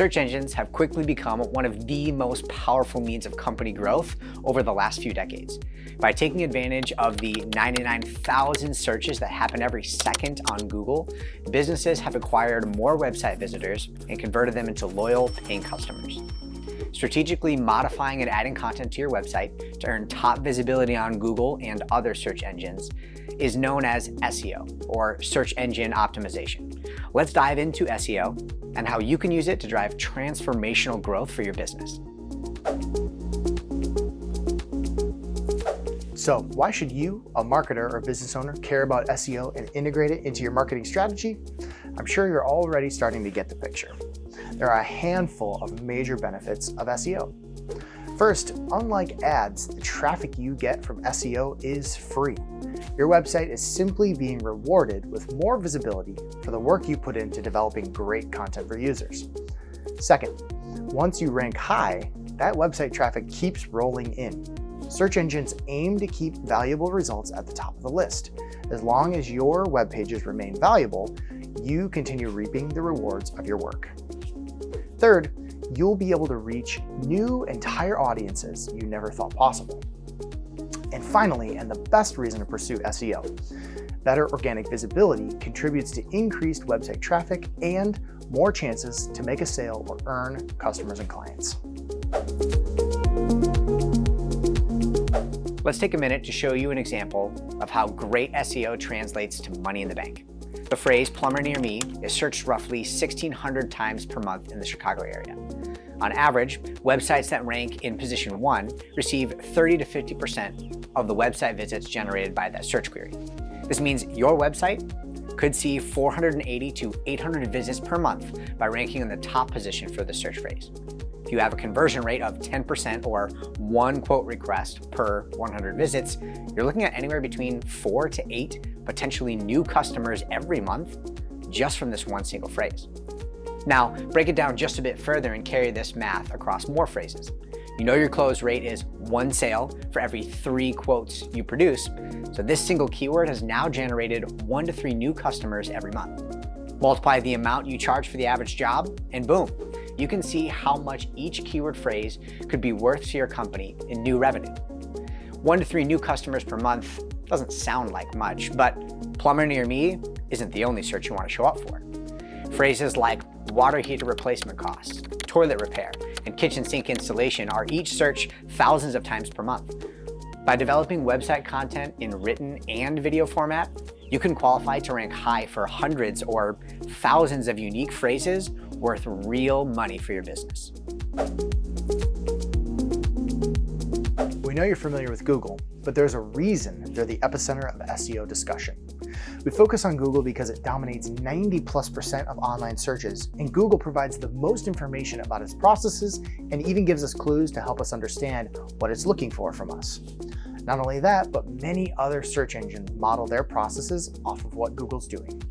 Search engines have quickly become one of the most powerful means of company growth over the last few decades. By taking advantage of the 99,000 searches that happen every second on Google, businesses have acquired more website visitors and converted them into loyal, paying customers. Strategically modifying and adding content to your website to earn top visibility on Google and other search engines is known as SEO, or search engine optimization. Let's dive into SEO and how you can use it to drive transformational growth for your business. So why should you, a marketer or business owner, care about SEO and integrate it into your marketing strategy? I'm sure you're already starting to get the picture. There are a handful of major benefits of SEO. First, unlike ads, the traffic you get from SEO is free. Your website is simply being rewarded with more visibility for the work you put into developing great content for users. Second, once you rank high, that website traffic keeps rolling in. Search engines aim to keep valuable results at the top of the list. As long as your web pages remain valuable, you continue reaping the rewards of your work. Third, you'll be able to reach new entire audiences you never thought possible. And finally, and the best reason to pursue SEO, better organic visibility contributes to increased website traffic and more chances to make a sale or earn customers and clients. Let's take a minute to show you an example of how great SEO translates to money in the bank. The phrase "plumber near me" is searched roughly 1,600 times per month in the Chicago area. On average, websites that rank in position 1 receive 30 to 50% of the website visits generated by that search query. This means your website could see 480 to 800 visits per month by ranking in the top position for the search phrase. If you have a conversion rate of 10% or 1 quote request per 100 visits, you're looking at anywhere between 4 to 8 potentially new customers every month just from this one single phrase. Now, break it down just a bit further and carry this math across more phrases. You know your close rate is 1 sale for every 3 quotes you produce, so this single keyword has now generated 1 to 3 new customers every month. Multiply the amount you charge for the average job, and boom, you can see how much each keyword phrase could be worth to your company in new revenue. 1 to 3 new customers per month doesn't sound like much, but plumber near me isn't the only search you want to show up for. Phrases like water heater replacement costs, toilet repair, and kitchen sink installation are each searched thousands of times per month. By developing website content in written and video format, you can qualify to rank high for hundreds or thousands of unique phrases worth real money for your business. We know you're familiar with Google, but there's a reason they're the epicenter of SEO discussion. We focus on Google because it dominates 90+% of online searches, and Google provides the most information about its processes and even gives us clues to help us understand what it's looking for from us. Not only that, but many other search engines model their processes off of what Google's doing.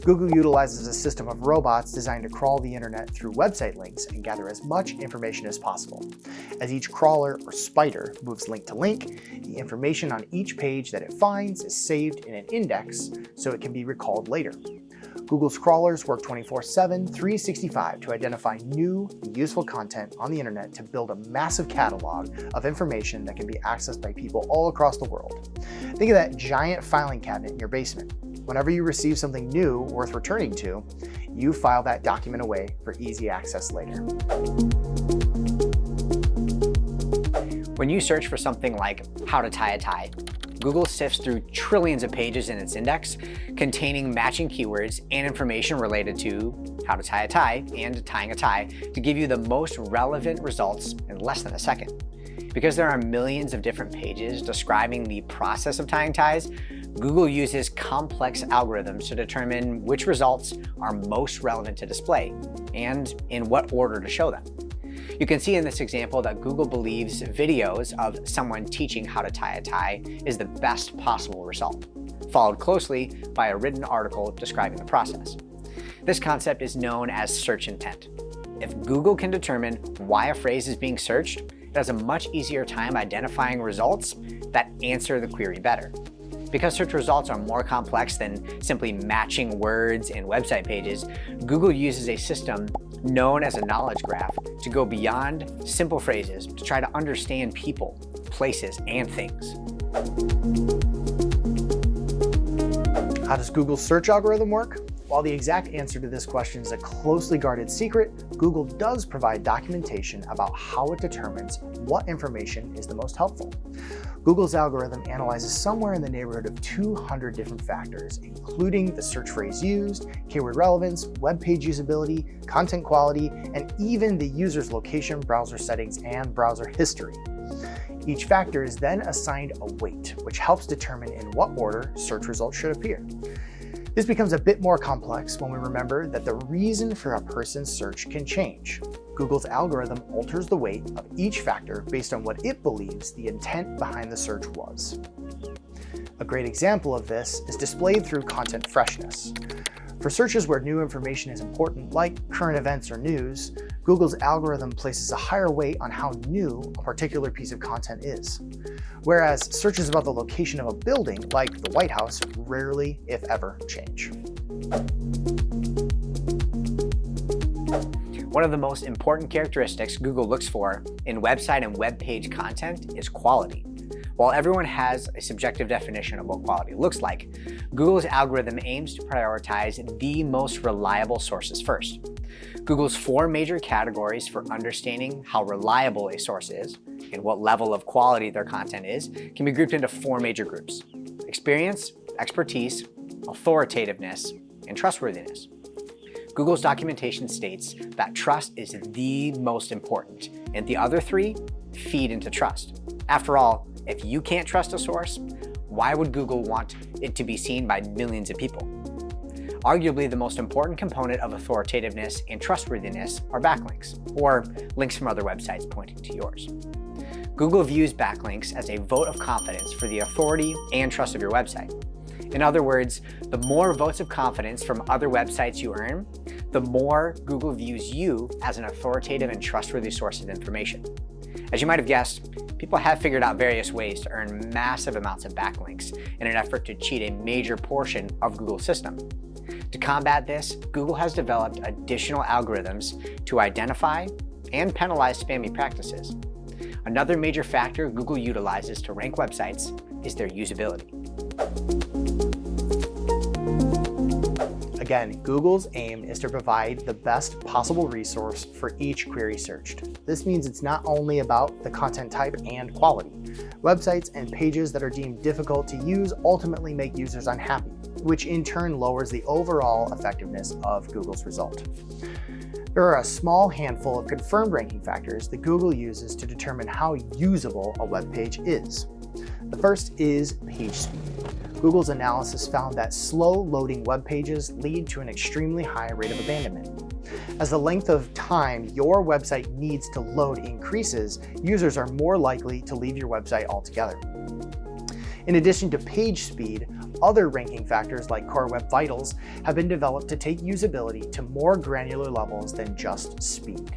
Google utilizes a system of robots designed to crawl the internet through website links and gather as much information as possible. As each crawler or spider moves link to link, the information on each page that it finds is saved in an index so it can be recalled later. Google's crawlers work 24/7, 365 to identify new, useful content on the internet to build a massive catalog of information that can be accessed by people all across the world. Think of that giant filing cabinet in your basement. Whenever you receive something new worth returning to, you file that document away for easy access later. When you search for something like how to tie a tie, Google sifts through trillions of pages in its index containing matching keywords and information related to how to tie a tie and tying a tie to give you the most relevant results in less than a second. Because there are millions of different pages describing the process of tying ties, Google uses complex algorithms to determine which results are most relevant to display and in what order to show them. You can see in this example that Google believes videos of someone teaching how to tie a tie is the best possible result, followed closely by a written article describing the process. This concept is known as search intent. If Google can determine why a phrase is being searched, it has a much easier time identifying results that answer the query better. Because search results are more complex than simply matching words in website pages, Google uses a system known as a knowledge graph to go beyond simple phrases to try to understand people, places, and things. How does Google's search algorithm work? While the exact answer to this question is a closely guarded secret, Google does provide documentation about how it determines what information is the most helpful. Google's algorithm analyzes somewhere in the neighborhood of 200 different factors, including the search phrase used, keyword relevance, web page usability, content quality, and even the user's location, browser settings, and browser history. Each factor is then assigned a weight, which helps determine in what order search results should appear. This becomes a bit more complex when we remember that the reason for a person's search can change. Google's algorithm alters the weight of each factor based on what it believes the intent behind the search was. A great example of this is displayed through content freshness. For searches where new information is important, like current events or news, Google's algorithm places a higher weight on how new a particular piece of content is. Whereas searches about the location of a building, like the White House, rarely, if ever, change. One of the most important characteristics Google looks for in website and web page content is quality. While everyone has a subjective definition of what quality looks like, Google's algorithm aims to prioritize the most reliable sources first. Google's 4 major categories for understanding how reliable a source is and what level of quality their content is can be grouped into 4 major groups: experience, expertise, authoritativeness, and trustworthiness. Google's documentation states that trust is the most important, and the other 3 feed into trust. After all, if you can't trust a source, why would Google want it to be seen by millions of people? Arguably, the most important component of authoritativeness and trustworthiness are backlinks, or links from other websites pointing to yours. Google views backlinks as a vote of confidence for the authority and trust of your website. In other words, the more votes of confidence from other websites you earn, the more Google views you as an authoritative and trustworthy source of information. As you might have guessed, people have figured out various ways to earn massive amounts of backlinks in an effort to cheat a major portion of Google's system. To combat this, Google has developed additional algorithms to identify and penalize spammy practices. Another major factor Google utilizes to rank websites is their usability. Again, Google's aim is to provide the best possible resource for each query searched. This means it's not only about the content type and quality. Websites and pages that are deemed difficult to use ultimately make users unhappy, which in turn lowers the overall effectiveness of Google's result. There are a small handful of confirmed ranking factors that Google uses to determine how usable a web page is. The first is page speed. Google's analysis found that slow-loading web pages lead to an extremely high rate of abandonment. As the length of time your website needs to load increases, users are more likely to leave your website altogether. In addition to page speed, other ranking factors like Core Web Vitals have been developed to take usability to more granular levels than just speed.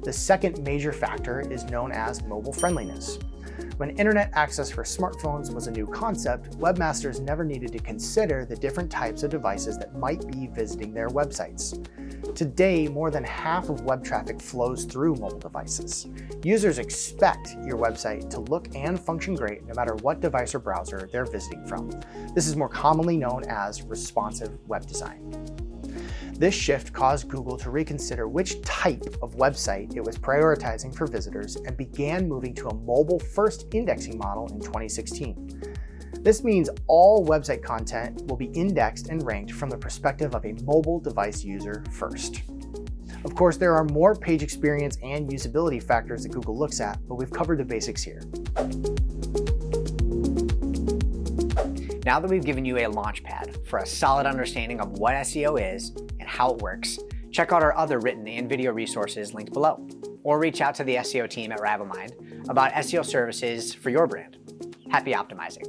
The second major factor is known as mobile friendliness. When internet access for smartphones was a new concept, webmasters never needed to consider the different types of devices that might be visiting their websites. Today, more than half of web traffic flows through mobile devices. Users expect your website to look and function great no matter what device or browser they're visiting from. This is more commonly known as responsive web design. This shift caused Google to reconsider which type of website it was prioritizing for visitors and began moving to a mobile-first indexing model in 2016. This means all website content will be indexed and ranked from the perspective of a mobile device user first. Of course, there are more page experience and usability factors that Google looks at, but we've covered the basics here. Now that we've given you a launchpad for a solid understanding of what SEO is and how it works, check out our other written and video resources linked below, or reach out to the SEO team at RivalMind about SEO services for your brand. Happy optimizing.